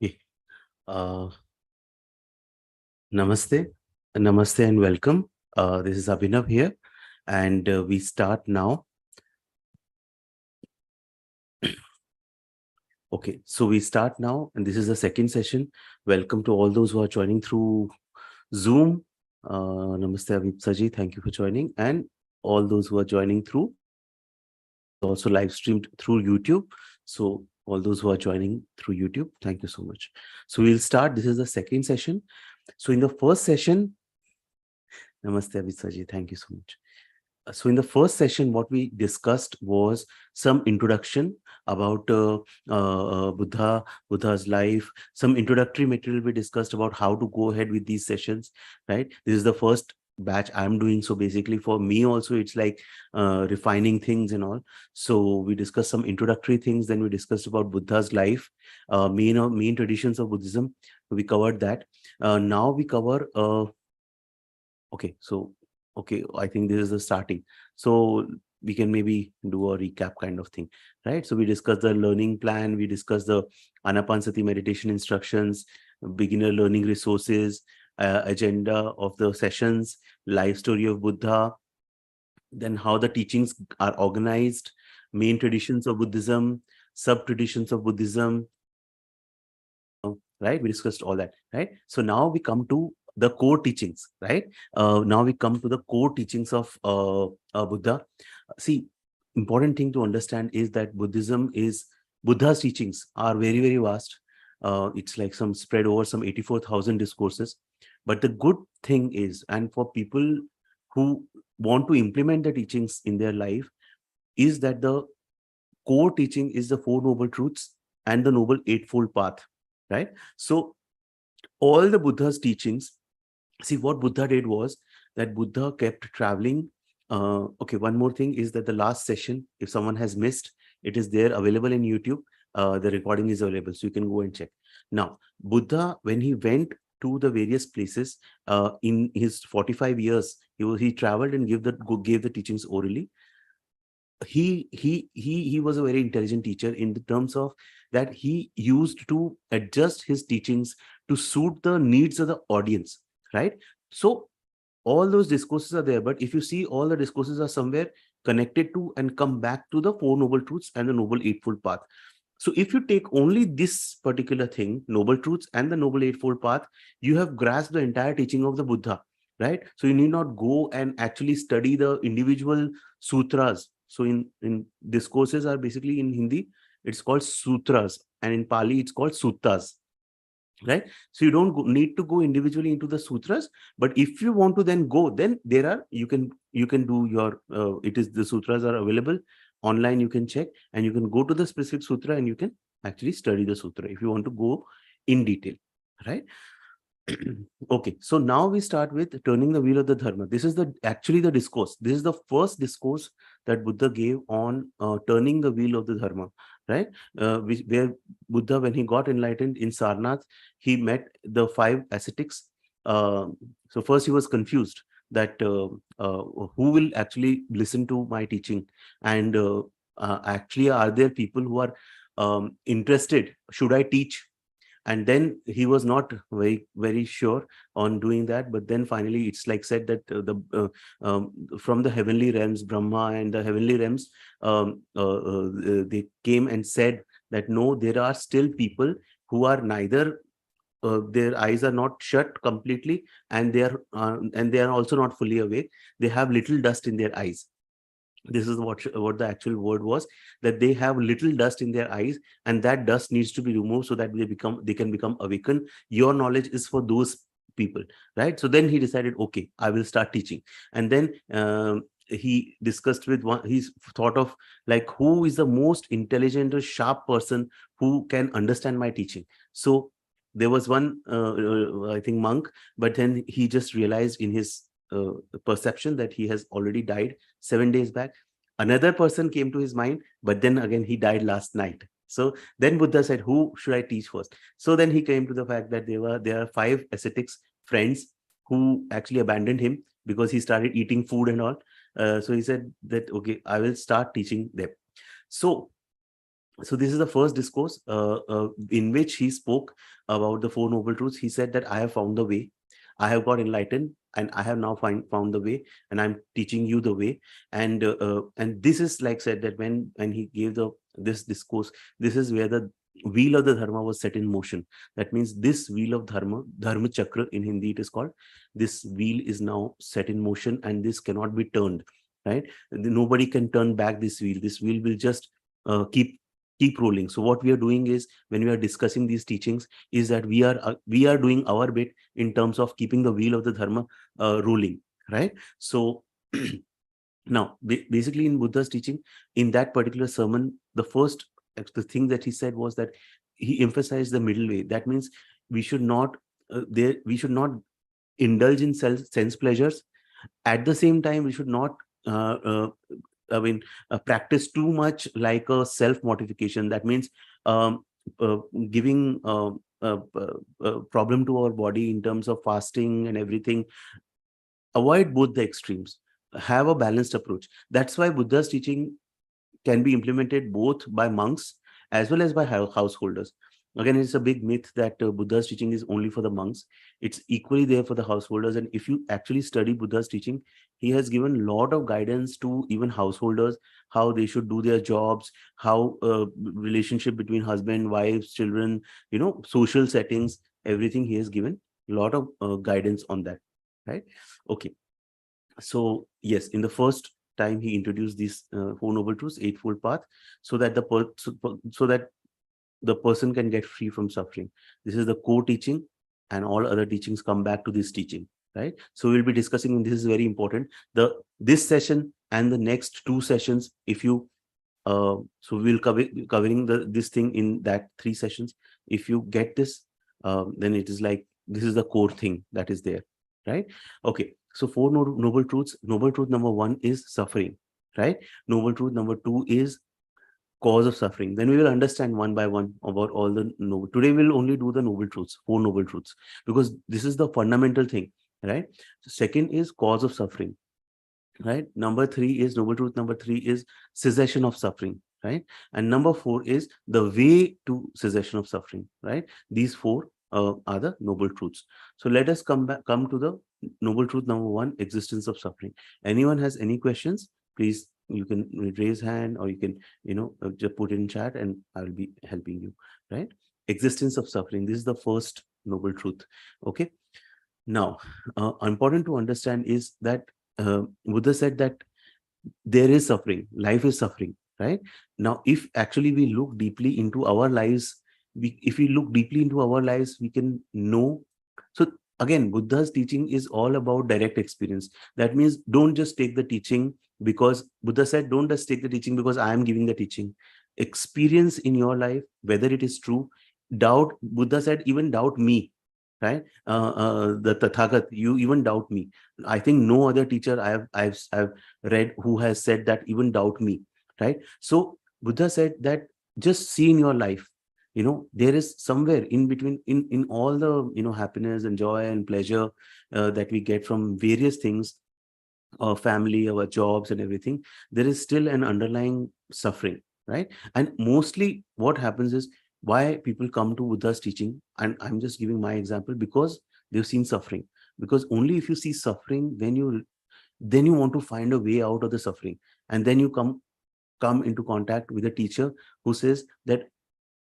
Okay. Uh, Namaste, Namaste, and welcome. This is Abhinav here, and we start now. Okay, so we start now, and this is the second session. Welcome to all those who are joining through Zoom. Namaste, Avipsa ji. Thank you for joining, and all those who are joining through. This is also live streamed through YouTube. So all those who are joining through YouTube, thank you so much. So we'll start. This is the second session. So in the first session, Namaste, Avipsa ji. Thank you so much. So in the first session, what we discussed was some introduction about Buddha's life, some introductory material we discussed about how to go ahead with these sessions, right? This is the first batch I'm doing. So basically for me also, it's like refining things and all. So we discussed some introductory things. Then we discussed about Buddha's life, main traditions of Buddhism. We covered that. Now we cover okay, so okay, I think this is the starting. So we can maybe do a recap kind of thing, right? So we discussed the learning plan, we discussed the Anapanasati meditation instructions, beginner learning resources, agenda of the sessions, life story of Buddha, then how the teachings are organized, main traditions of Buddhism, sub traditions of Buddhism, right? We discussed all that, right? So now we come to the core teachings, right? Now we come to the core teachings of Buddha. See, important thing to understand is that Buddha's teachings are very, very vast. It's like some spread over some 84,000 discourses. But the good thing is, and for people who want to implement the teachings in their life, is that the core teaching is the Four Noble Truths and the Noble Eightfold Path, right? So all the Buddha's teachings, see what Buddha did was that Buddha kept traveling. Okay, one more thing is that the last session, if someone has missed, it is there available in YouTube. The recording is available, so you can go and check. Now, Buddha, when he went to the various places in his 45 years, he traveled and gave the teachings orally. He was a very intelligent teacher in the terms of that he used to adjust his teachings to suit the needs of the audience, right? So all those discourses are there, but if you see, all the discourses are somewhere connected to and come back to the Four Noble Truths and the Noble Eightfold Path. So if you take only this particular thing, Noble Truths and the Noble Eightfold Path, you have grasped the entire teaching of the Buddha, right? So you need not go and actually study the individual sutras. So in discourses are basically in Hindi, it's called sutras, and in Pali, it's called suttas, right? So you don't need to go individually into the sutras, but if you want to then go, then there are, you can do your it is, the sutras are available online, you can check and you can go to the specific sutra and you can actually study the sutra if you want to go in detail, right? Okay, so now we start with turning the wheel of the dharma. This is the actually the discourse. This is the first discourse that Buddha gave on turning the wheel of the dharma, right? Where Buddha, when he got enlightened in Sarnath, he met the five ascetics. So first he was confused that who will actually listen to my teaching, and actually, are there people who are interested? Should I teach? And then he was not very sure on doing that, but then finally it's like said that from the heavenly realms, Brahma and the heavenly realms, they came and said that no, there are still people who are neither their eyes are not shut completely, and they are also not fully awake. They have little dust in their eyes. This is what the actual word was, that they have little dust in their eyes, and that dust needs to be removed so that they can become awakened. Your knowledge is for those people, right? So then he decided, okay, I will start teaching. And then he discussed with one, he's thought of like who is the most intelligent or sharp person who can understand my teaching. So there was one I think monk, but then he just realized in his perception that he has already died 7 days back. Another person came to his mind, but then again he died last night. So then Buddha said, who should I teach first? So then he came to the fact that there are five ascetics friends who actually abandoned him because he started eating food and all. So he said that, okay, I will start teaching them. So So this is the first discourse in which he spoke about the Four Noble Truths. He said that I have found the way, I have got enlightened, and I have now found the way, and I'm teaching you the way. And this is like said that when he gave this discourse, this is where the wheel of the dharma was set in motion. That means this wheel of dharma chakra in Hindi it is called. This wheel is now set in motion, and this cannot be turned. Right? Nobody can turn back this wheel. This wheel will just keep rolling. So what we are doing is, when we are discussing these teachings, is that we are doing our bit in terms of keeping the wheel of the dharma rolling, right? So now basically in Buddha's teaching, in that particular sermon, the thing that he said was that he emphasized the middle way. That means we should not we should not indulge in sense pleasures. At the same time, we should not uh, uh, I mean, practice too much like a self mortification. That means um, uh, giving problem to our body in terms of fasting and everything. Avoid both the extremes. Have a balanced approach. That's why Buddha's teaching can be implemented both by monks as well as by householders. Again, it's a big myth that Buddha's teaching is only for the monks. It's equally there for the householders. And if you actually study Buddha's teaching, he has given a lot of guidance to even householders, how they should do their jobs, how relationship between husband, wives, children, social settings, everything he has given a lot of guidance on that. Right? Okay. So yes, in the first time he introduced these Four Noble Truths, Eightfold Path, so that so that the person can get free from suffering. This is the core teaching, and all other teachings come back to this teaching, right? So we'll be discussing, and this is very important, this session and the next two sessions. If you so we'll covering this thing in that 3 sessions. If you get this, then it is like this is the core thing that is there, right? Okay, so four noble truths. Noble truth number 1 is suffering, right? Noble truth number 2 is cause of suffering. Then we will understand one by one about all the noble. Today we'll only do the noble truths, 4 noble truths, because this is the fundamental thing, right? So second is cause of suffering, right? Number 3 is noble truth number 3 is cessation of suffering, right? And number 4 is the way to cessation of suffering, right? These 4 are the noble truths. So let us come to the noble truth number 1, existence of suffering. Anyone has any questions, please, you can raise hand, or you can just put in chat and I will be helping you, right? Existence of suffering, this is the first noble truth. Okay, now important to understand is that Buddha said that there is suffering, life is suffering, right? Now, if actually we look deeply into our lives, if we look deeply into our lives, we can know. So again, Buddha's teaching is all about direct experience. That means don't just take the teaching because Buddha said, don't just take the teaching because I am giving the teaching. Experience in your life, whether it is true. Doubt, Buddha said, even doubt me, right? The Tathagat, you even doubt me. I think no other teacher I've read who has said that even doubt me, right? So Buddha said that just see in your life, there is somewhere in between, in all the happiness and joy and pleasure that we get from various things, our family, our jobs and everything, there is still an underlying suffering, right? And mostly what happens is, why people come to Buddha's teaching, and I'm just giving my example, because they've seen suffering. Because only if you see suffering, then you want to find a way out of the suffering, and then you come into contact with a teacher who says that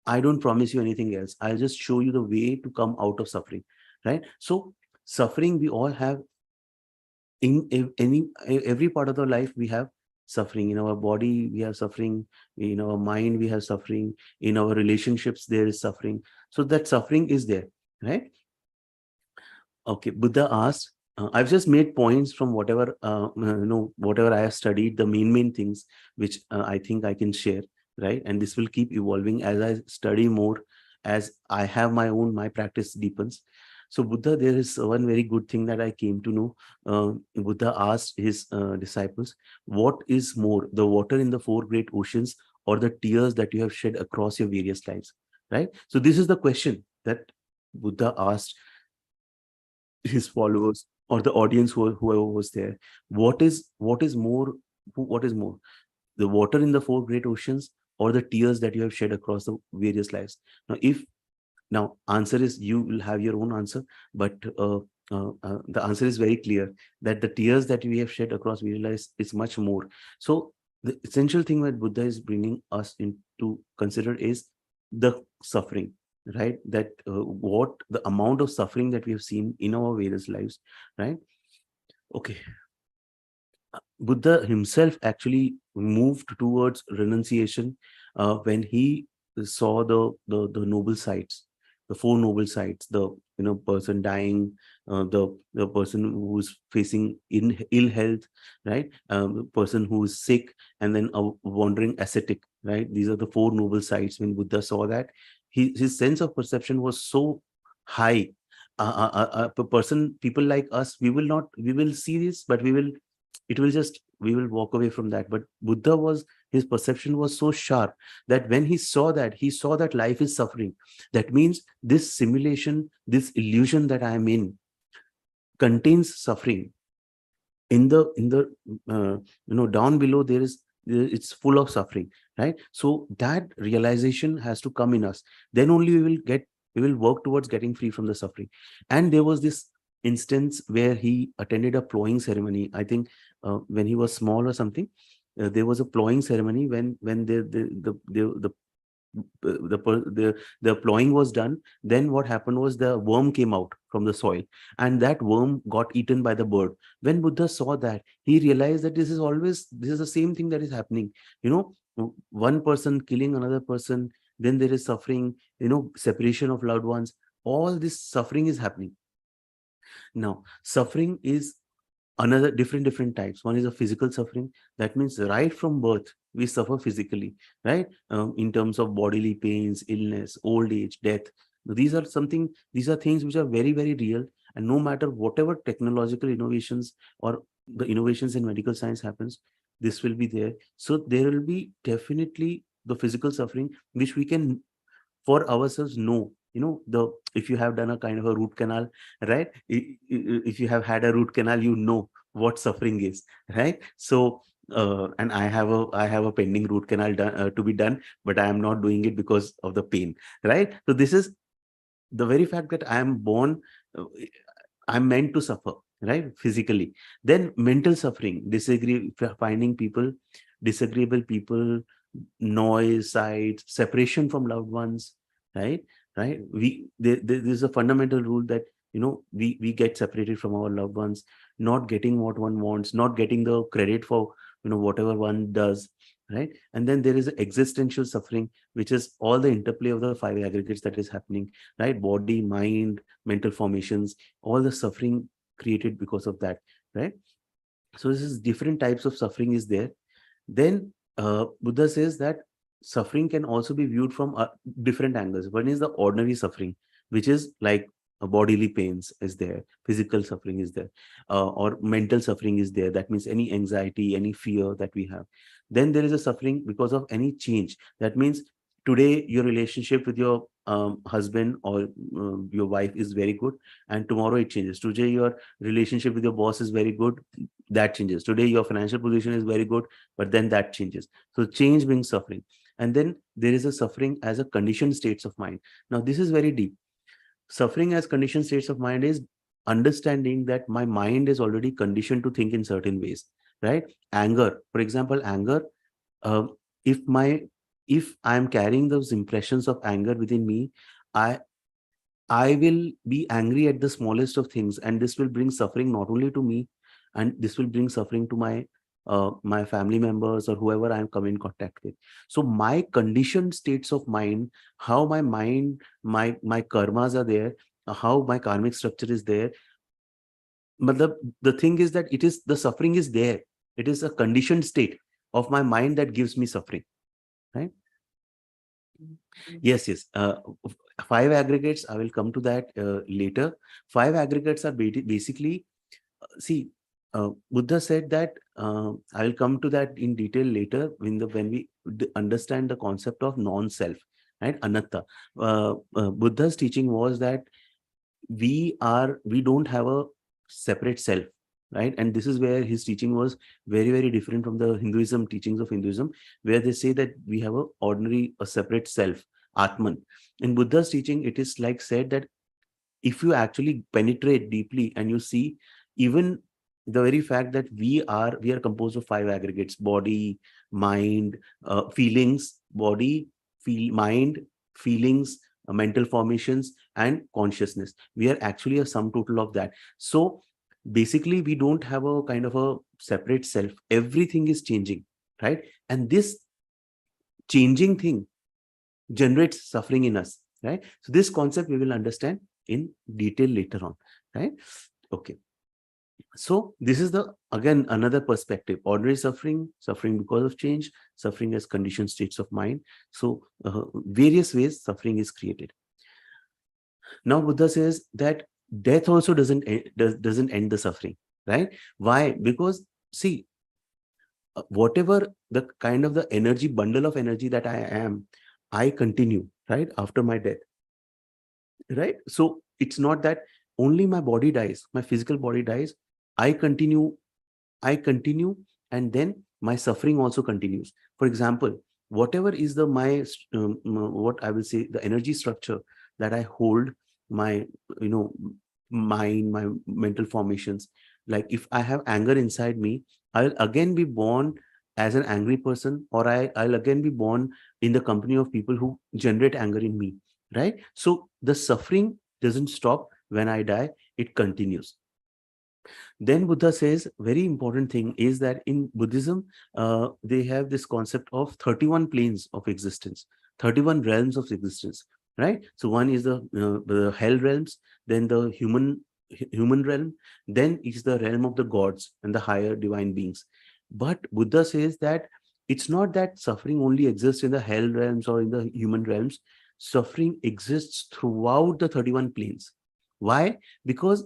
I don't promise you anything else, I'll just show you the way to come out of suffering, right? So suffering we all have. Every part of the life we have suffering. In our body we have suffering, in our mind we have suffering, in our relationships there is suffering. So that suffering is there, right? Okay, Buddha asked, I've just made points from whatever whatever I have studied, the main things which I think I can share, right? And this will keep evolving as I study more, as I have my practice deepens. So Buddha, there is one very good thing that I came to know. Buddha asked his disciples, what is more, the water in the 4 great oceans, or the tears that you have shed across your various lives, right? So this is the question that Buddha asked his followers, or the audience, whoever was there. What is more, what is more, the water in the 4 great oceans, or the tears that you have shed across the various lives. Now answer is, you will have your own answer, but the answer is very clear, that the tears that we have shed across various lives is much more. So the essential thing that Buddha is bringing us into consider is the suffering, right? That what the amount of suffering that we have seen in our various lives, right? Okay. Buddha himself actually moved towards renunciation when he saw the noble sights, the four noble sights, the person dying, the person who's facing ill health, right? The person who is sick, and then a wandering ascetic, right? These are the four noble sights. When Buddha saw that, his sense of perception was so high. People like us, we will see this, but we will walk away from that. But Buddha was, his perception was so sharp that when he saw that life is suffering. That means this simulation, this illusion that I am in, contains suffering. In the down below, it's full of suffering, right? So that realization has to come in us. Then only we will work towards getting free from the suffering. And there was this instance where he attended a plowing ceremony, I think, when he was small or something. There was a plowing ceremony when the plowing was done. Then what happened was, the worm came out from the soil, and that worm got eaten by the bird. When Buddha saw that, he realized that this is the same thing that is happening. One person killing another person, then there is suffering, separation of loved ones. All this suffering is happening. Now suffering is another different types. One is a physical suffering. That means right from birth we suffer physically, right? In terms of bodily pains, illness, old age, death. These are things which are very, very real. And no matter whatever technological innovations or the innovations in medical science happens, this will be there. So there will be definitely the physical suffering, which we can for ourselves know. If you have done a kind of a root canal, right? If you have had a root canal, you know what suffering is, right? So and I have a pending root canal to be done, but I am not doing it because of the pain, right? So this is the very fact that I am born. I'm meant to suffer, right? Physically. Then mental suffering, finding people, disagreeable people, noise, sights, separation from loved ones, right? Right. There's a fundamental rule that we get separated from our loved ones, not getting what one wants, not getting the credit for whatever one does, right? And then there is existential suffering, which is all the interplay of the five aggregates that is happening, right? Body, mind, mental formations, all the suffering created because of that, right? So this is different types of suffering is there. Then Buddha says that suffering can also be viewed from different angles. One is the ordinary suffering, which is like bodily pains is there, physical suffering is there, or mental suffering is there. That means any anxiety, any fear that we have. Then there is a suffering because of any change. That means today your relationship with your husband or your wife is very good, and tomorrow it changes. Today your relationship with your boss is very good, that changes. Today your financial position is very good, but then that changes. So change brings suffering. And then there is a suffering as a conditioned states of mind. Now this is very deep. Suffering as conditioned states of mind is understanding that my mind is already conditioned to think in certain ways, right? Anger, for example, anger, uh, if my if I am carrying those impressions of anger within me, i I will be angry at the smallest of things, and this will bring suffering not only to me, and this will bring suffering to my family members or whoever I am come in contact with. So my conditioned states of mind, how my mind, my karmas are there, how my karmic structure is there. But the thing is that it is the suffering is there. It is a conditioned state of my mind that gives me suffering, right? Yes, yes. Five aggregates, I will come to that later. Five aggregates are basically, see, Buddha said that, I will come to that in detail later when we understand the concept of non-self, right? Anatta. Buddha's teaching was that we don't have a separate self. right? And this is where his teaching was very, very different from the Hinduism teachings of Hinduism, where they say that we have a separate self, Atman. In Buddha's teaching, it is like said that if you actually penetrate deeply and you see, even the very fact that we are composed of five aggregates: body, mind, feelings, body, mind, feelings, mental formations, and consciousness. We are actually a sum total of that. So basically we don't have a kind of a separate self. Everything is changing, right? And this changing thing generates suffering in us, right? So this concept we will understand in detail later on, right? Okay. So this is the, again, another perspective: ordinary suffering, suffering because of change, suffering as conditioned states of mind. So various ways suffering is created. Now Buddha says that death also doesn't end the suffering, right? Why? Because see, whatever the kind of the energy, bundle of energy that I am, I continue, right, after my death, right? So it's not that only my body dies, my physical body dies. I continue i continue and then my suffering also continues. For example, whatever is the what I will say, the energy structure that I hold, my, you know mind, my mental formations. Like if I have anger inside me, I'll again be born as an angry person, or I'll again be born in the company of people who generate anger in me, right? So the suffering doesn't stop when I die, it continues. Then Buddha says very important thing is that in Buddhism, they have this concept of 31 planes of existence, 31 realms of existence, right? So one is the hell realms, then the human realm, then is the realm of the gods and the higher divine beings. But Buddha says that it's not that suffering only exists in the hell realms or in the human realms. Suffering exists throughout the 31 planes. Why? Because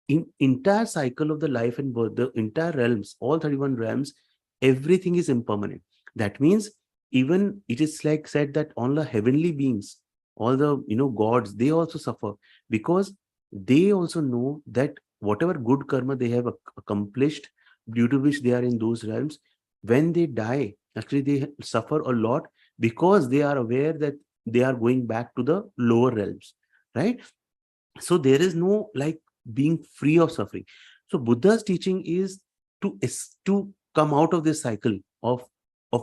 in entire cycle of the life and birth, the entire realms, all 31 realms, everything is impermanent. That means even it is like said that all the heavenly beings, all the gods, they also suffer, because they also know that whatever good karma they have accomplished, due to which they are in those realms, when they die, actually they suffer a lot, because they are aware that they are going back to the lower realms, right? So there is no like being free of suffering. So Buddha's teaching is to come out of this cycle of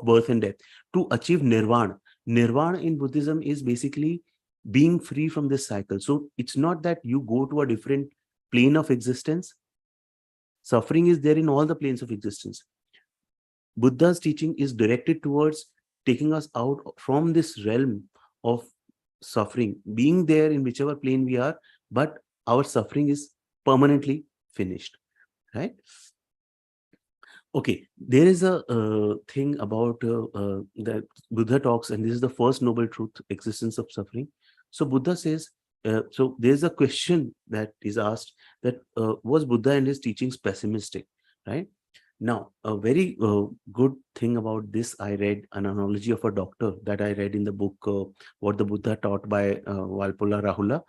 birth and death, to achieve nirvana. Nirvana in Buddhism is basically being free from this cycle. So it's not that you go to a different plane of existence. Suffering is there in all the planes of existence. Buddha's teaching is directed towards taking us out from this realm of suffering, being there in whichever plane we are, but our suffering is permanently finished, right? Okay, there is a thing about that Buddha talks, and this is the first noble truth: existence of suffering. So Buddha says, so there's a question that is asked, that was Buddha and his teachings pessimistic, right? Now, a very good thing about this, I read an analogy of a doctor that I read in the book, What the Buddha Taught by Valpola Rahula,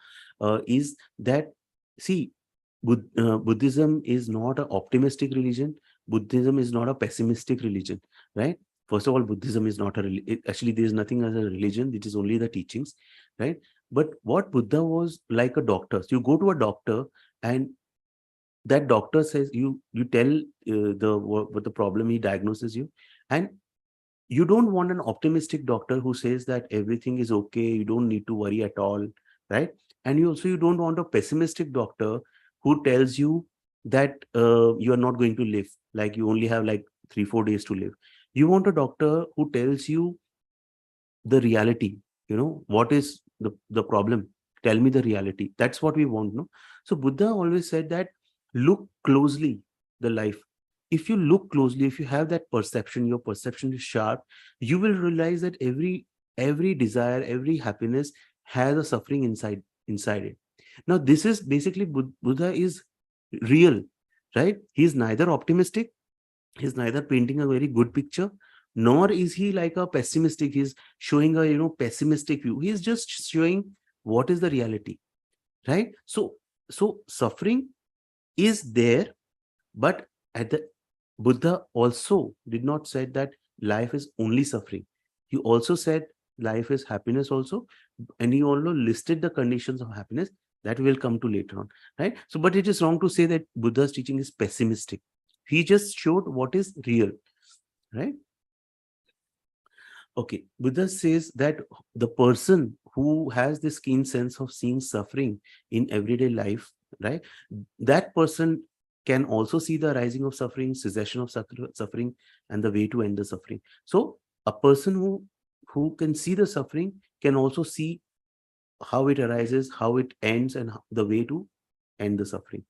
is that, see, Buddhism is not an optimistic religion. Buddhism is not a pessimistic religion, right? First of all, Buddhism is not actually, there is nothing as a religion. It is only the teachings, right? But what Buddha was like a doctor. So you go to a doctor, and that doctor says, you tell what the problem, he diagnoses you, and you don't want an optimistic doctor who says that everything is okay, you don't need to worry at all, right? And you don't want a pessimistic doctor who tells you that you are not going to live, like you only have like 3-4 days to live. You want a doctor who tells you the reality, what is the problem, tell me the reality. That's what we want, no? So Buddha always said that look closely the life. If you look closely, if you have that perception, your perception is sharp, you will realize that every desire, every happiness has a suffering inside it. Now this is basically Buddha is real, right? He's neither optimistic, he's neither painting a very good picture, nor is he like a pessimistic, he's showing a pessimistic view. He's just showing what is the reality, right? So suffering is there, But at the Buddha also did not say that life is only suffering. He also said life is happiness also, and he also listed the conditions of happiness that will come to later on, right? So, but it is wrong to say that Buddha's teaching is pessimistic. He just showed what is real, right? Okay, Buddha says that the person who has this keen sense of seeing suffering in everyday life, right? That person can also see the arising of suffering, cessation of suffering, and the way to end the suffering. So, a person who can see the suffering can also see how it arises, how it ends, and the way to end the suffering.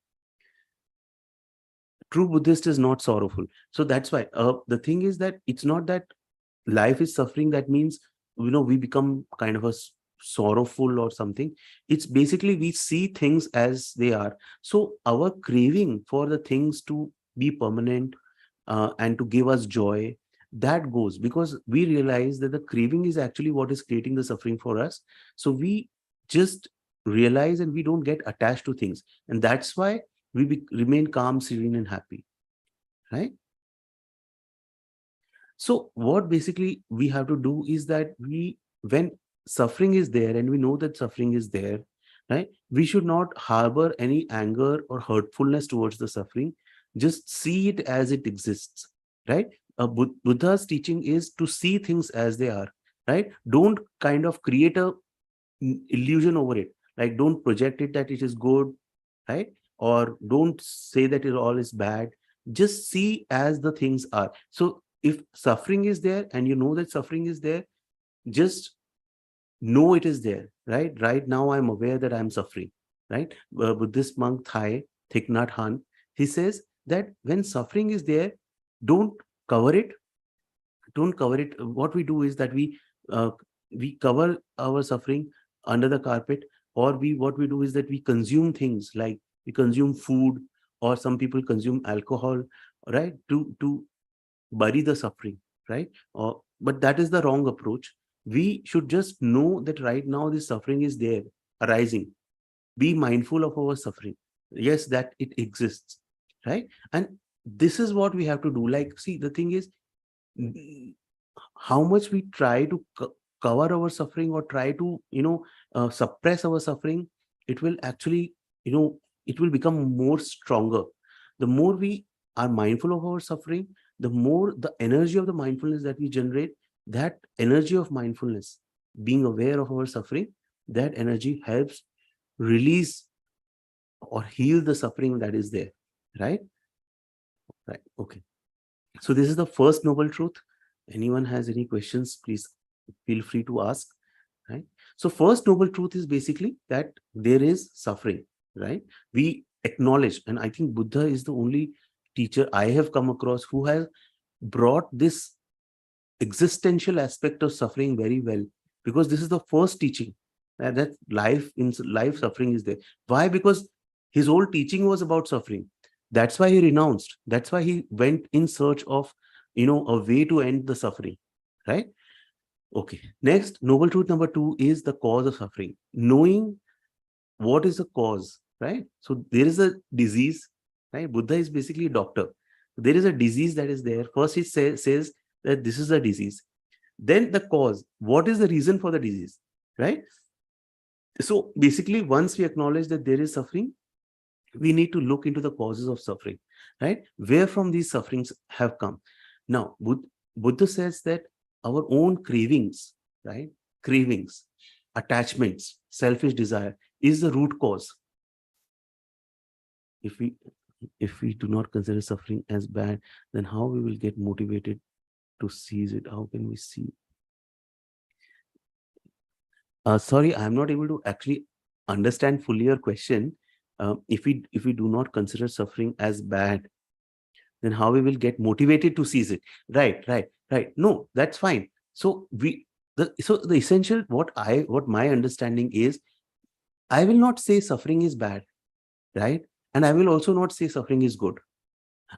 True Buddhist is not sorrowful. So that's why the thing is that it's not that life is suffering that means we become kind of sorrowful or something. It's basically we see things as they are. So our craving for the things to be permanent and to give us joy, that goes because we realize that the craving is actually what is creating the suffering for us. So we just realize and we don't get attached to things, and that's why we remain calm, serene, and happy, right? So what basically we have to do is that when suffering is there and we know that suffering is there, right? We should not harbor any anger or hurtfulness towards the suffering. Just see it as it exists, right? Buddha's teaching is to see things as they are, right? Don't kind of create a illusion over it. Like don't project it that it is good, right? Or don't say that it all is bad. Just see as the things are. So if suffering is there and you know that suffering is there, just know it is there, right now I'm aware that I'm suffering, right? Buddhist monk Thich Nhat Hanh, he says that when suffering is there, don't cover it. Don't cover it. What we do is that we cover our suffering under the carpet, or we what we do is that we consume things like we consume food, or some people consume alcohol, right, to bury the suffering, right? But that is the wrong approach. We should just know that right now this suffering is there, arising. Be mindful of our suffering. Yes, that it exists, right? And this is what we have to do. Like, see, the thing is, how much we try to cover our suffering or try to suppress our suffering, it will actually it will become more stronger. The more we are mindful of our suffering, the more the energy of the mindfulness that we generate, that energy of mindfulness, being aware of our suffering, that energy helps release or heal the suffering that is there, right? Right, okay. So this is the first noble truth. Anyone has any questions, please feel free to ask, right? So first noble truth is basically that there is suffering, right? We acknowledge, and I think Buddha is the only teacher I have come across who has brought this existential aspect of suffering very well, because this is the first teaching that life suffering is there. Why? Because his whole teaching was about suffering. That's why he renounced. That's why he went in search of a way to end the suffering, right? Okay, next noble truth number 2 is the cause of suffering. Knowing what is the cause, right? So there is a disease, right? Buddha is basically a doctor. There is a disease that is there. First he says that this is a disease. Then the cause, what is the reason for the disease, right? So basically, once we acknowledge that there is suffering, we need to look into the causes of suffering, right? Where from these sufferings have come. Now Buddha says that our own cravings, right? Cravings, attachments, selfish desire is the root cause. If we do not consider suffering as bad, then how we will get motivated to seize it? How can we see? Sorry, I'm not able to actually understand fully your question. If we do not consider suffering as bad, then how we will get motivated to seize it? Right. No, that's fine. So the essential, what my understanding is, I will not say suffering is bad, right? And I will also not say suffering is good.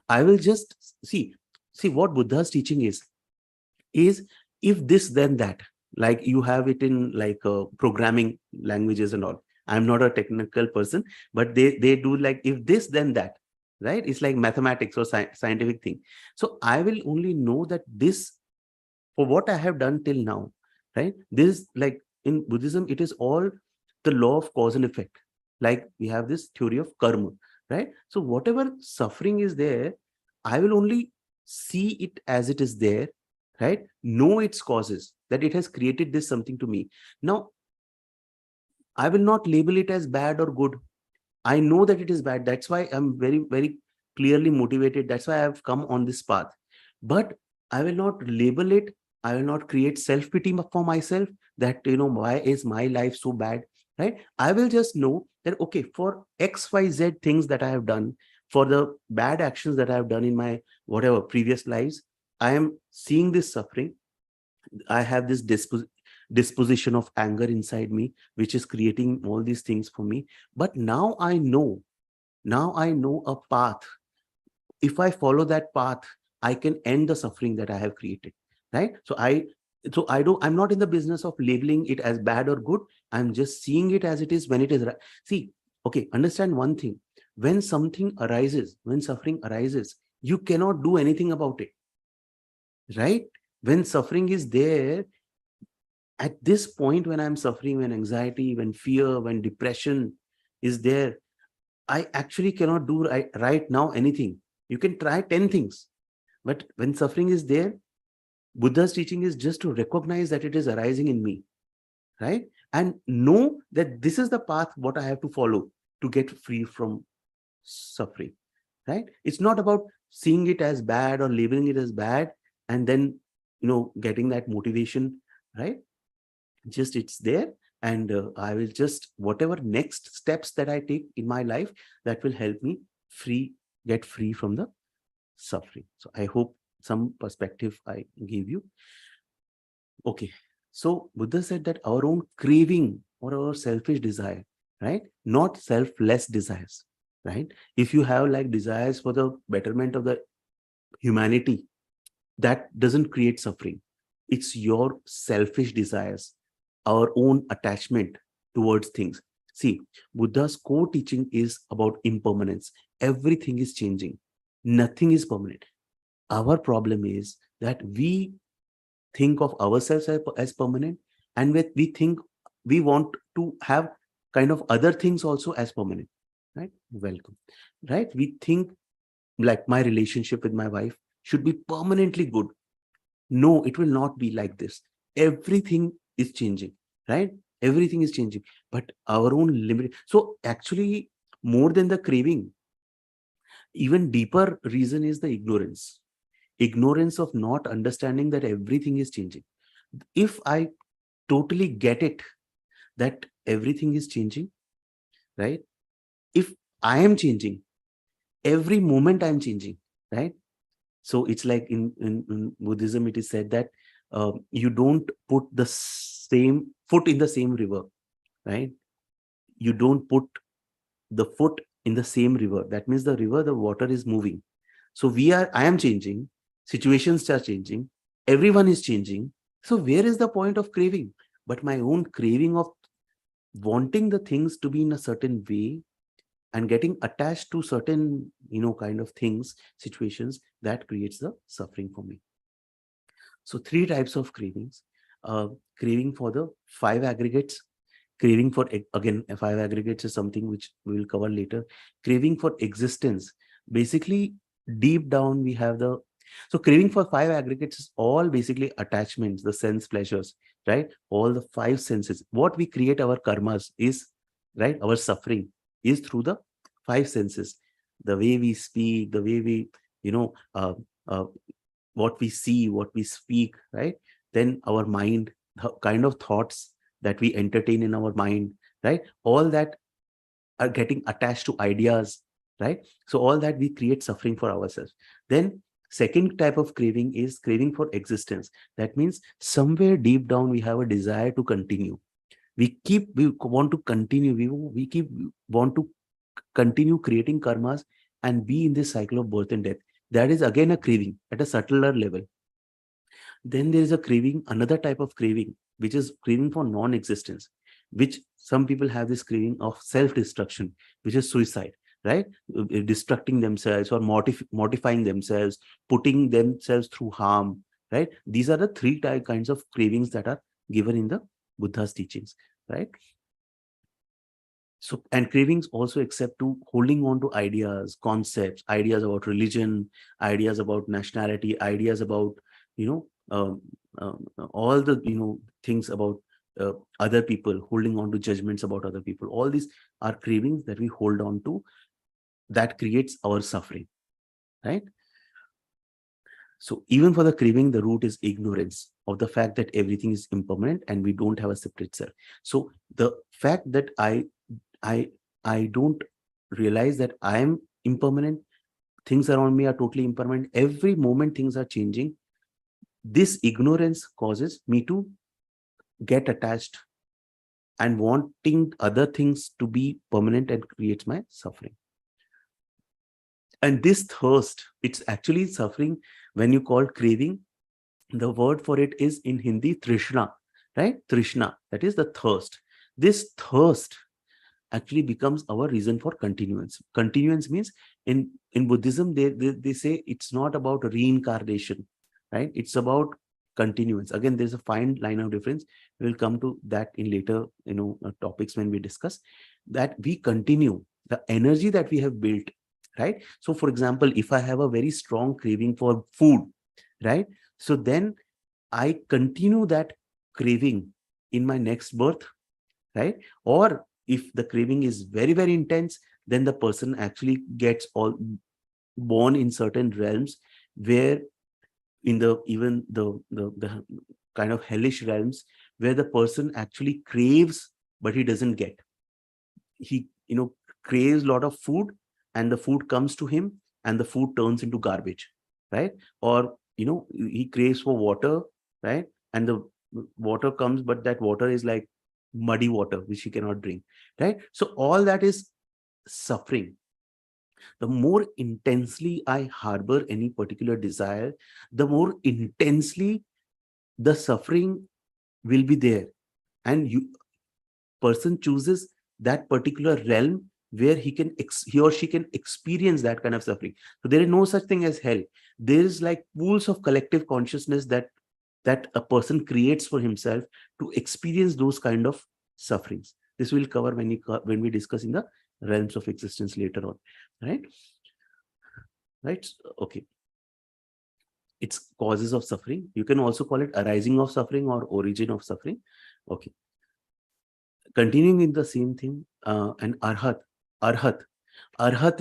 I will just see what Buddha's teaching is if this then that, like you have it in like programming languages and all. I'm not a technical person, but they do like if this then that. right? It's like mathematics or scientific thing. So I will only know that this, for what I have done till now, right? This, like in Buddhism, it is all the law of cause and effect. Like we have this theory of karma, right? So whatever suffering is there, I will only see it as it is there, right? Know its causes, that it has created this something to me. Now, I will not label it as bad or good. I know that it is bad. That's why I'm very, very clearly motivated. That's why I've come on this path. But I will not label it. I will not create self-pity for myself that, why is my life so bad, right? I will just know that, okay, for X, Y, Z things that I have done, for the bad actions that I have done in my whatever previous lives, I am seeing this suffering. I have this disposition of anger inside me, which is creating all these things for me. But now I know a path. If I follow that path, I can end the suffering that I have created, right? I'm not in the business of labeling it as bad or good. I'm just seeing it as it is when it is right. See, okay, understand one thing. When something arises, when suffering arises, you cannot do anything about it, right? When suffering is there, at this point, when I'm suffering, when anxiety, when fear, when depression is there, I actually cannot do right now anything. You can try 10 things, but when suffering is there, Buddha's teaching is just to recognize that it is arising in me, right? And know that this is the path what I have to follow to get free from suffering, right? It's not about seeing it as bad or labeling it as bad and then, getting that motivation, right? Just it's there, and I will just, whatever next steps that I take in my life, that will help me get free from the suffering. So I hope some perspective I gave you. Okay, so Buddha said that our own craving or our selfish desire, right, not selfless desires, right? If you have like desires for the betterment of the humanity, that doesn't create suffering. It's your selfish desires, our own attachment towards things. See, Buddha's core teaching is about impermanence. Everything is changing. Nothing is permanent. Our problem is that we think of ourselves as permanent, and we think we want to have kind of other things also as permanent, right? Welcome, right? We think like my relationship with my wife should be permanently good. No, it will not be like this. Everything is changing, right? Everything is changing, but our own limit. So actually, more than the craving, even deeper reason is the ignorance of not understanding that everything is changing. If I totally get it that everything is changing, right? If I am changing, every moment I'm changing, right? So it's like in Buddhism, it is said that you don't put the same foot in the same river, right? You don't put the foot in the same river. That means the river, the water is moving. So I am changing, situations are changing, everyone is changing. So where is the point of craving? But my own craving of wanting the things to be in a certain way and getting attached to certain, kind of things, situations, that creates the suffering for me. So three types of cravings. Craving for the five aggregates, craving for, again, five aggregates is something which we will cover later. Craving for existence. Basically, deep down, we have so craving for five aggregates is all basically attachments, the sense pleasures, right? All the five senses. What we create our karmas is, right? Our suffering is through the five senses. The way we speak, the way we, you know, uh, uh, what we see, what we speak, right? Then our mind, the kind of thoughts that we entertain in our mind, right? All that are getting attached to ideas, right? So all that we create suffering for ourselves. Then second type of craving is craving for existence. That means somewhere deep down we have a desire to continue. We want to continue. We keep want to continue creating karmas and be in this cycle of birth and death. That is again a craving at a subtler level. Then there is a craving, another type of craving, which is craving for non-existence, which some people have this craving of self-destruction, which is suicide. right? Destructing themselves or mortifying themselves, putting themselves through harm, right? These are the three kinds of cravings that are given in the Buddha's teachings, right? So, and cravings also accept to holding on to ideas, concepts, ideas about religion, ideas about nationality, ideas about, you know, all the, things about other people, holding on to judgments about other people. All these are cravings that we hold on to, that creates our suffering, right? So even for the craving, the root is ignorance of the fact that everything is impermanent and we don't have a separate self. So the fact that I I don't realize that I am impermanent, things around me are totally impermanent, every moment things are changing. This ignorance causes me to get attached and wanting other things to be permanent and creates my suffering. And this thirst, it's actually suffering. When you call craving, the word for it is in Hindi trishna, right? Trishna, that is the thirst. This thirst actually becomes our reason for continuance. Continuance means in Buddhism, they say it's not about reincarnation, right? It's about continuance. Again, there's a fine line of difference. We'll come to that in later, topics when we discuss that. We continue the energy that we have built, right? So for example, if I have a very strong craving for food, right? So then I continue that craving in my next birth, right? Or if the craving is very, very intense, then the person actually gets all born in certain realms where in the even the kind of hellish realms where the person actually craves, but he doesn't get. He, craves a lot of food, and the food comes to him and the food turns into garbage, right? Or, he craves for water, right? And the water comes, but that water is like muddy water which he cannot drink, right? So all that is suffering. The more intensely I harbor any particular desire, the more intensely the suffering will be there. And person chooses that particular realm where he or she can experience that kind of suffering. So there is no such thing as hell. There is like pools of collective consciousness that a person creates for himself to experience those kind of sufferings. This will cover when we discuss in the realms of existence later on, right? Right. Okay. It's causes of suffering. You can also call it arising of suffering or origin of suffering. Okay. Continuing in the same thing, and arhat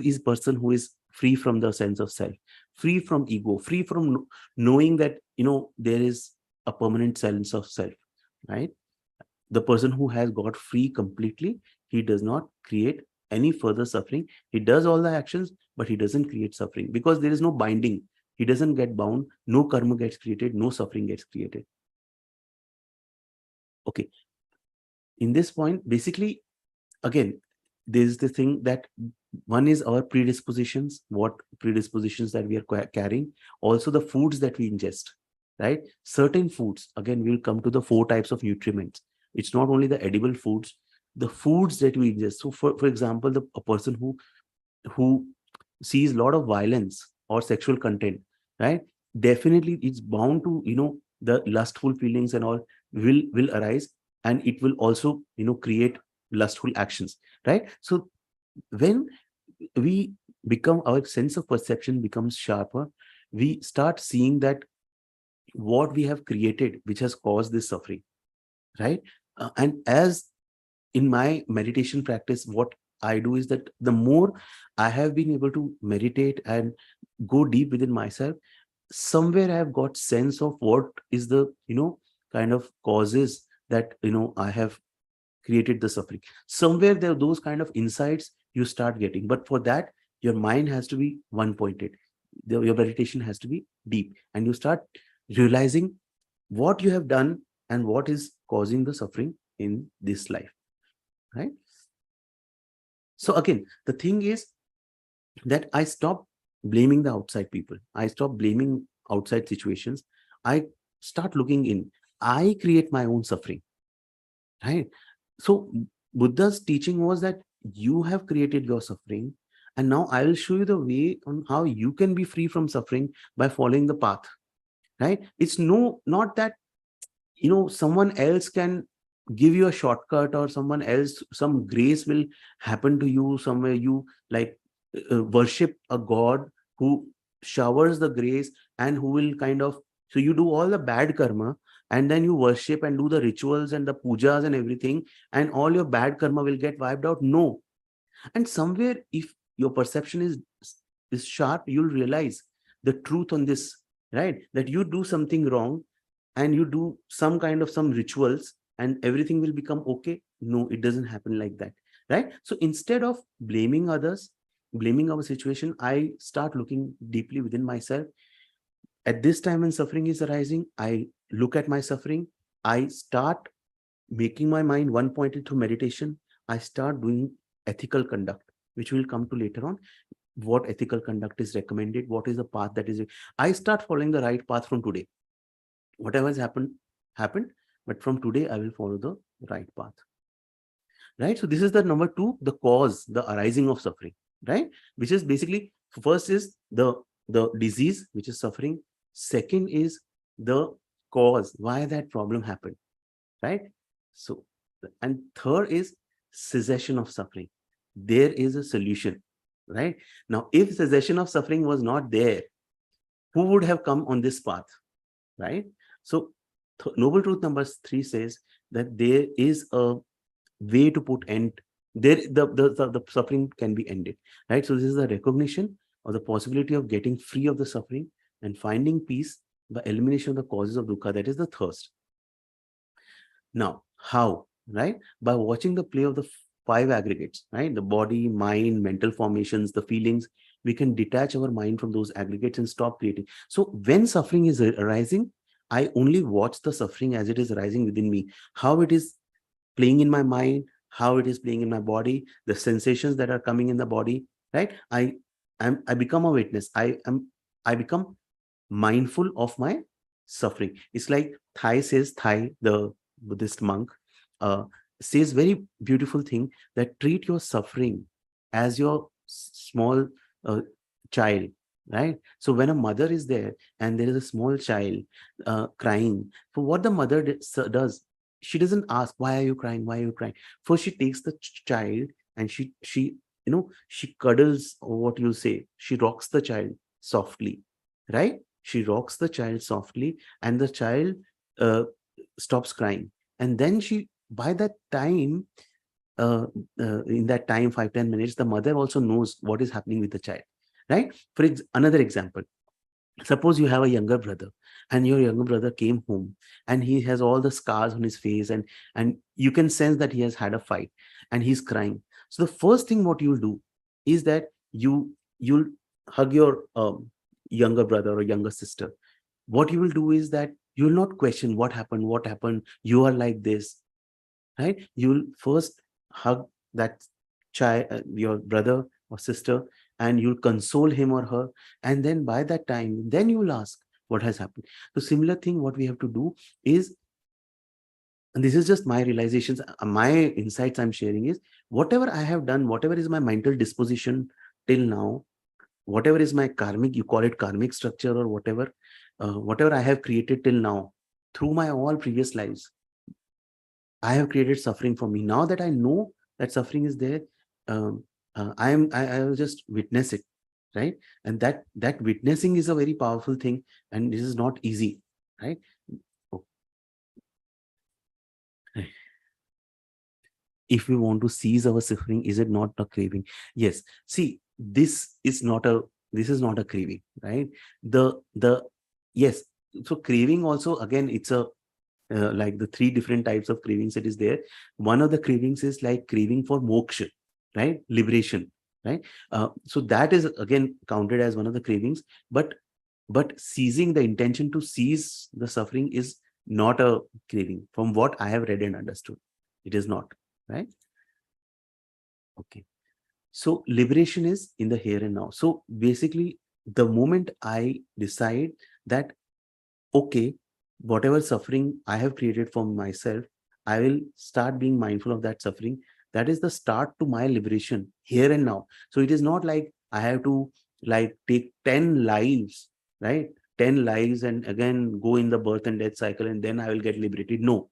is person who is free from the sense of self, free from ego, free from knowing that there is a permanent sense of self, right? The person who has got free completely, he does not create any further suffering. He does all the actions, but he doesn't create suffering because there is no binding. He doesn't get bound. No karma gets created. No suffering gets created. Okay. In this point, basically, again, there's the thing that one is our predispositions, what predispositions that we are carrying, also the foods that we ingest, right? Certain foods, again, we'll come to the 4 types of nutriments. It's not only the edible foods, the foods that we ingest. So for example, a person who sees a lot of violence or sexual content, right? Definitely it's bound to, the lustful feelings and all will arise, and it will also, create lustful actions, right? So when we become, our sense of perception becomes sharper, we start seeing that what we have created which has caused this suffering, right? And as in my meditation practice, what I do is that the more I have been able to meditate and go deep within myself, somewhere I have got sense of what is the, kind of causes that, I have created the suffering. Somewhere there are those kind of insights you start getting. But for that, your mind has to be one pointed. Your meditation has to be deep. And you start realizing what you have done and what is causing the suffering in this life, right? So again, the thing is that I stop blaming the outside people. I stop blaming outside situations. I start looking in. I create my own suffering, right? So Buddha's teaching was that you have created your suffering, And now I will show you the way on how you can be free from suffering by following the path, right? It's not that, someone else can give you a shortcut, or someone else, some grace will happen to you somewhere. You like worship a god who showers the grace, and who will kind of, so you do all the bad karma, and then you worship and do the rituals and the pujas and everything, and all your bad karma will get wiped out. No. And somewhere, if your perception is sharp, you'll realize the truth on this, right? That you do something wrong, and you do some rituals, and everything will become okay. No, it doesn't happen like that, right? So instead of blaming others, blaming our situation, I start looking deeply within myself. At this time when suffering is arising, I look at my suffering. I start making my mind one pointed through meditation. I start doing ethical conduct, which we'll come to later on. What ethical conduct is recommended, what is the path that is, I start following the right path from today. Whatever has happened, but from today I will follow the right path, right? So this is the number two, the cause, the arising of suffering, right? Which is basically, first is the disease, which is suffering. Second is the cause, why that problem happened, right? So, and third is cessation of suffering. There is a solution, right? Now, if cessation of suffering was not there, who would have come on this path, right? So noble truth number 3 says that there is a way to put end there. The suffering can be ended, right? So this is the recognition of the possibility of getting free of the suffering and finding peace by elimination of the causes of dukkha. That is the thirst. Now, how? Right? By watching the play of the 5 aggregates, right? The body, mind, mental formations, the feelings. We can detach our mind from those aggregates and stop creating. So when suffering is arising, I only watch the suffering as it is arising within me, how it is playing in my mind, how it is playing in my body, the sensations that are coming in the body, right? I become a witness. I become mindful of my suffering. It's like Thai says, Thai, the Buddhist monk, uh, says very beautiful thing, that treat your suffering as your small uh, child, right? So when a mother is there and there is a small child crying, so what the mother does, she doesn't ask, why are you crying? Why are you crying? First, she takes the child and she cuddles, or what you say, she rocks the child softly, right? She rocks the child softly, and the child uh, stops crying. And then by that time, uh, in that time, 5-10 minutes, the mother also knows what is happening with the child, right? For another example, suppose you have a younger brother, and your younger brother came home, and he has all the scars on his face, and you can sense that he has had a fight, and he's crying. So the first thing what you'll do is that you'll hug your younger brother or younger sister. What you will do is that you will not question what happened, you are like this, right? You'll first hug that child, your brother or sister, and you'll console him or her. And then by that time, then you will ask what has happened. So similar thing, what we have to do is, and this is just my realizations, my insights I'm sharing, is whatever I have done, whatever is my mental disposition till now, whatever is my karmic, you call it karmic structure or whatever I have created till now, through my all previous lives, I have created suffering for me. Now that I know that suffering is there, I will just witness it, right? And that witnessing is a very powerful thing, and this is not easy, right? Okay. If we want to cease our suffering, is it not a craving? Yes. See, this is not a craving, right? The yes. So craving also, again, it's a like the 3 different types of cravings that is there. One of the cravings is like craving for moksha, right? Liberation, right? So that is again counted as one of the cravings, but seizing, the intention to seize the suffering, is not a craving from what I have read and understood. It is not, right? Okay. So liberation is in the here and now. So basically, the moment I decide that, okay, whatever suffering I have created for myself, I will start being mindful of that suffering. That is the start to my liberation here and now. So it is not like I have to like take 10 lives, right? 10 lives and again go in the birth and death cycle and then I will get liberated. No,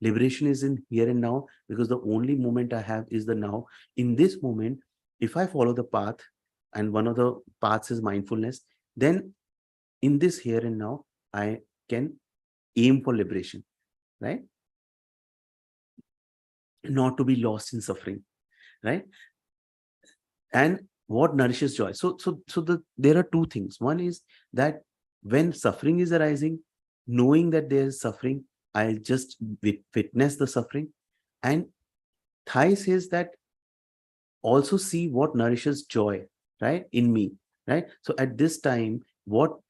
liberation is in here and now, because the only moment I have is the now. In this moment, if I follow the path, and one of the paths is mindfulness, then in this here and now, I can aim for liberation, right? Not to be lost in suffering, right? And what nourishes joy? There are two things. One is that when suffering is arising, knowing that there is suffering, I'll just witness the suffering. And Thai says that also see what nourishes joy, right, in me, right? So at this time, what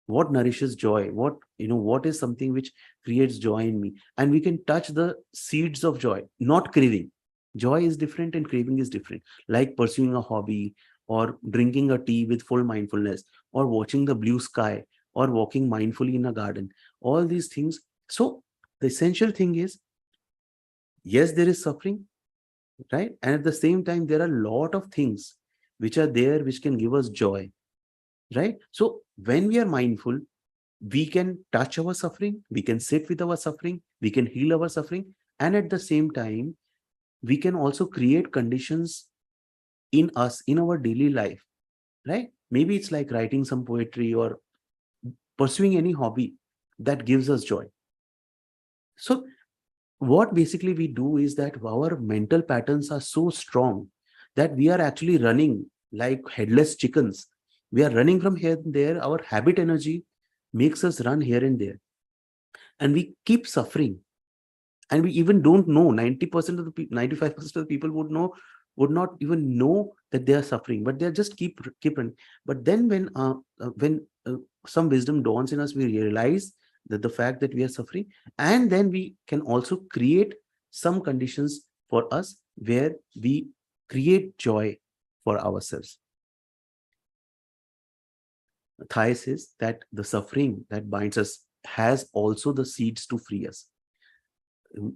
nourishes joy, what is something which creates joy in me, and we can touch the seeds of joy, not craving. Joy is different and craving is different. Like pursuing a hobby, or drinking a tea with full mindfulness, or watching the blue sky, or walking mindfully in a garden, all these things. So the essential thing is, yes, there is suffering, right? And at the same time, there are a lot of things which are there which can give us joy, right? So when we are mindful, we can touch our suffering, we can sit with our suffering, we can heal our suffering, and at the same time, we can also create conditions in us, in our daily life, right? Maybe it's like writing some poetry or pursuing any hobby that gives us joy. So what basically we do is that our mental patterns are so strong that we are actually running like headless chickens. We are running from here and there. Our habit energy makes us run here and there, and we keep suffering. And we even don't know. 90% of the 95% of the people would not even know that they are suffering, but they just keep running. But then when some wisdom dawns in us, we realize that the fact that we are suffering, and then we can also create some conditions for us where we create joy for ourselves. Thai says that the suffering that binds us has also the seeds to free us.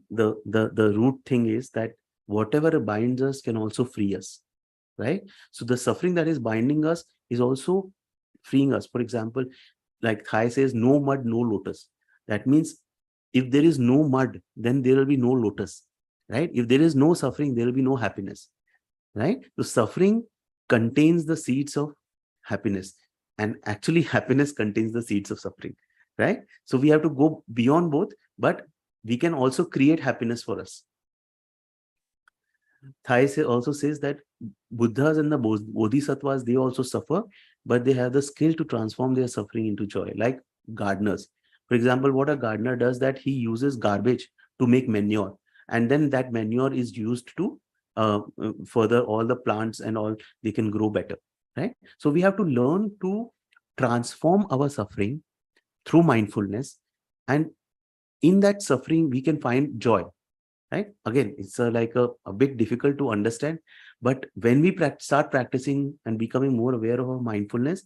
The root thing is that whatever binds us can also free us, right? So the suffering that is binding us is also freeing us. For example, like Thai says, no mud, no lotus. That means if there is no mud, then there will be no lotus, right? If there is no suffering, there will be no happiness, right? So suffering contains the seeds of happiness, and actually happiness contains the seeds of suffering, right? So we have to go beyond both, but we can also create happiness for us. Thai also says that Buddhas and the Bodhisattvas, they also suffer, but they have the skill to transform their suffering into joy, like gardeners. For example, what a gardener does, that he uses garbage to make manure, and then that manure is used to further all the plants and all, they can grow better, right? So we have to learn to transform our suffering through mindfulness, and in that suffering, we can find joy, right? Again, it's like a bit difficult to understand, but when we start practicing and becoming more aware of our mindfulness,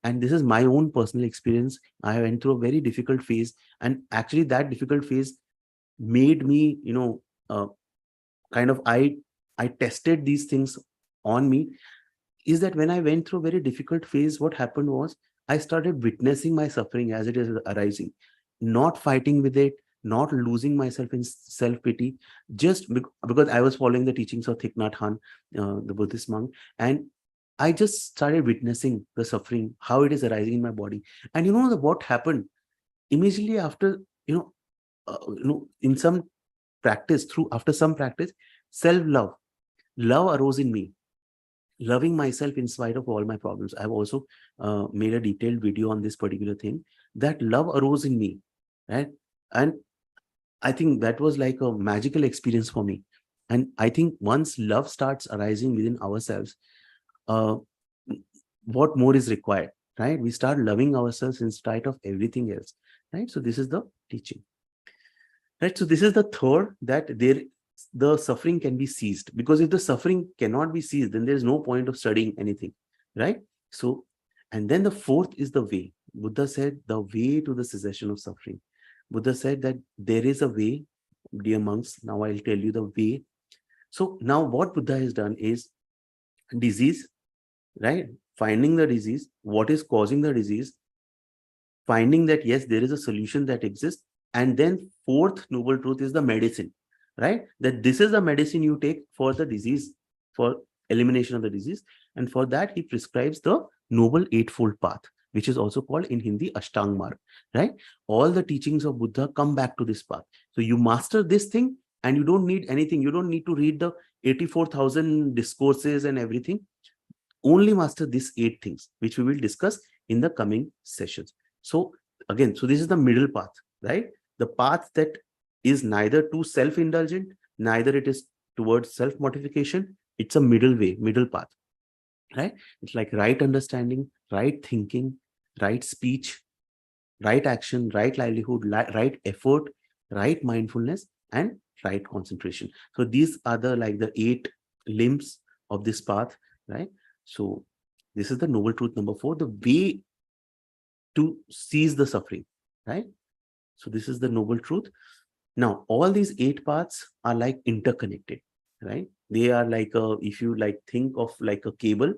and this is my own personal experience, I went through a very difficult phase, and actually that difficult phase made me, kind of, I tested these things on me. Is that when I went through a very difficult phase, what happened was I started witnessing my suffering as it is arising, not fighting with it, not losing myself in self-pity, just because I was following the teachings of Thich Nhat Hanh, the Buddhist monk, and I just started witnessing the suffering, how it is arising in my body. And what happened immediately after, in some practice, after some practice, self-love, love arose in me, loving myself in spite of all my problems. I've also made a detailed video on this particular thing, that love arose in me, right? And I think that was like a magical experience for me. And I think once love starts arising within ourselves, uh, what more is required, right? We start loving ourselves in spite of everything else, right? So this is the teaching, right? So this is the third, that the suffering can be ceased, because if the suffering cannot be ceased, then there's no point of studying anything, right? So, and then the fourth is the way. Buddha said the way to the cessation of suffering. Buddha said that there is a way, dear monks. Now I'll tell you the way. So now what Buddha has done is disease, right? Finding the disease, what is causing the disease, finding that yes, there is a solution that exists, and then fourth noble truth is the medicine, right? That this is the medicine you take for the disease, for elimination of the disease. And for that he prescribes the noble eightfold path, which is also called in Hindi Ashtang Marg, right? All the teachings of Buddha come back to this path. So you master this thing and you don't need anything, you don't need to read the 84,000 discourses and everything. Only master these 8 things, which we will discuss in the coming sessions. So again, so this is the middle path, right? The path that is neither too self-indulgent, neither it is towards self-mortification. It's a middle way, middle path, right? It's like right understanding, right thinking, right speech, right action, right livelihood, right effort, right mindfulness, and right concentration. So these are the like the 8 limbs of this path, right? So this is the noble truth number 4, the way to cease the suffering, right? So this is the noble truth. Now all these 8 paths are like interconnected, right? They are like a, if you like think of like a cable,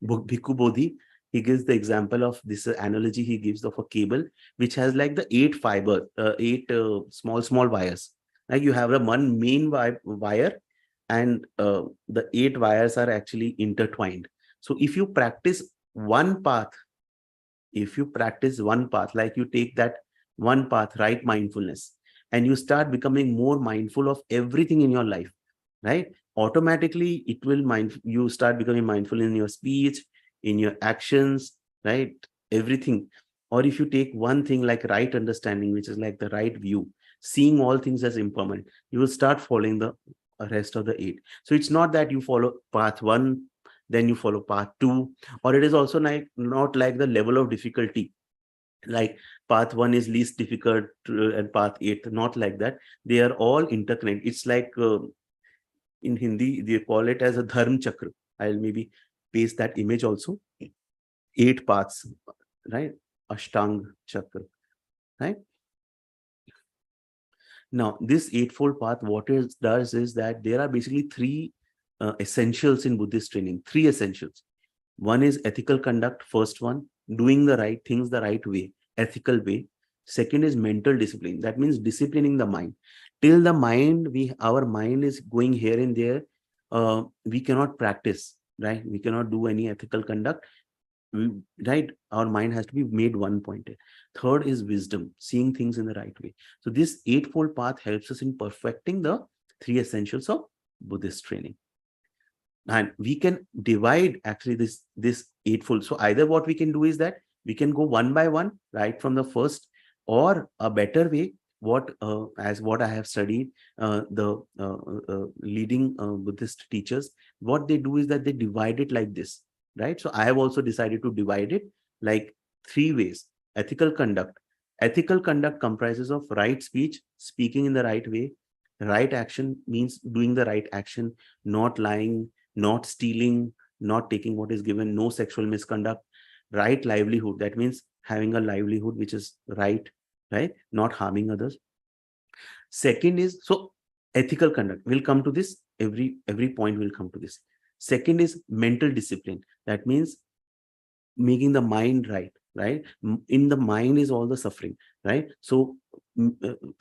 Bhikkhu Bodhi, he gives the example of this analogy he gives of a cable which has like the 8 fiber, 8 small wires. Like you have a one main wire, and the 8 wires are actually intertwined. So if you practice one path, if you practice one path, like you take that one path, right mindfulness, and you start becoming more mindful of everything in your life, right? Automatically it will you start becoming mindful in your speech, in your actions, right? Everything. Or if you take one thing like right understanding, which is like the right view, seeing all things as impermanent, you will start following the rest of the 8. So it's not that you follow path 1, then you follow path 2, or it is also like not like the level of difficulty, like path 1 is least difficult and path 8, not like that. They are all interconnected. It's like in Hindi they call it as a dharm chakra. I'll maybe paste that image also. 8 paths, right? Ashtang chakra, right? Now this eightfold path, what it does is that there are basically 3 essentials in Buddhist training. 3 essentials. One is ethical conduct, first one, doing the right things the right way, ethical way. Second is mental discipline. That means disciplining the mind. Till the mind, our mind is going here and there, we cannot practice, right? We cannot do any ethical conduct. Right? Our mind has to be made one-pointed. Third is wisdom, seeing things in the right way. So this eightfold path helps us in perfecting the 3 essentials of Buddhist training. And we can divide actually this eightfold. So either what we can do is that we can go one by one, right from the first, or a better way, what as what I have studied, the leading Buddhist teachers, what they do is that they divide it like this, right? So I have also decided to divide it like 3 ways. Ethical conduct. Ethical conduct comprises of right speech, speaking in the right way. Right action means doing the right action, not lying, not stealing, not taking what is given, no sexual misconduct. Right livelihood, that means having a livelihood which is right, right? Not harming others. Second is, so ethical conduct, we'll come to this, every point will come to this. Second is mental discipline. That means making the mind right, right? In the mind is all the suffering, right? So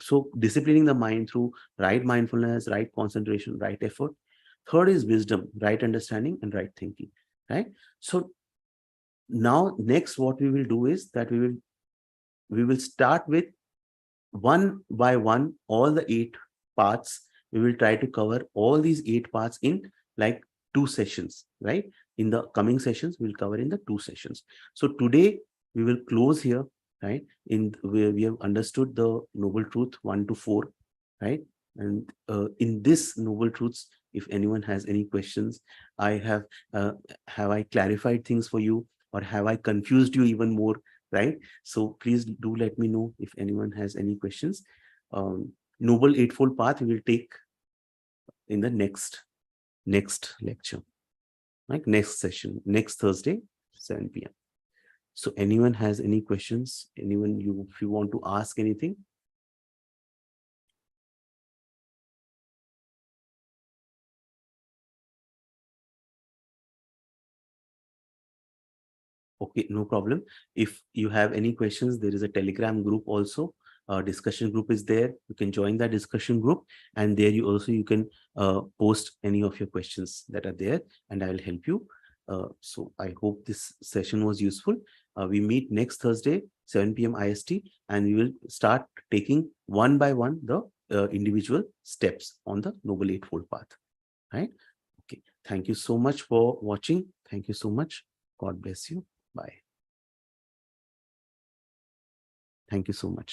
so disciplining the mind through right mindfulness, right concentration, right effort. Third is wisdom, right understanding and right thinking, right? So now next what we will do is that we will start with one by one all the 8 parts. We will try to cover all these 8 parts in like 2 sessions, right? In the coming sessions we'll cover in the 2 sessions. So today we will close here, right? In where we have understood the noble truth 1 to 4, right? And in this noble truths, if anyone has any questions, I have I clarified things for you, or have I confused you even more, right? So please do let me know if anyone has any questions. Noble Eightfold Path we will take in the next lecture, like next session, next Thursday, 7 p.m. So anyone has any questions? Anyone, if you want to ask anything? Okay, no problem. If you have any questions, there is a Telegram group also. Discussion group is there. You can join that discussion group, and there you can post any of your questions that are there, and I will help you. So I hope this session was useful. We meet next Thursday, 7 p.m. IST, and we will start taking one by one the individual steps on the Noble Eightfold Path. Right? Okay. Thank you so much for watching. Thank you so much. God bless you. Bye. Thank you so much.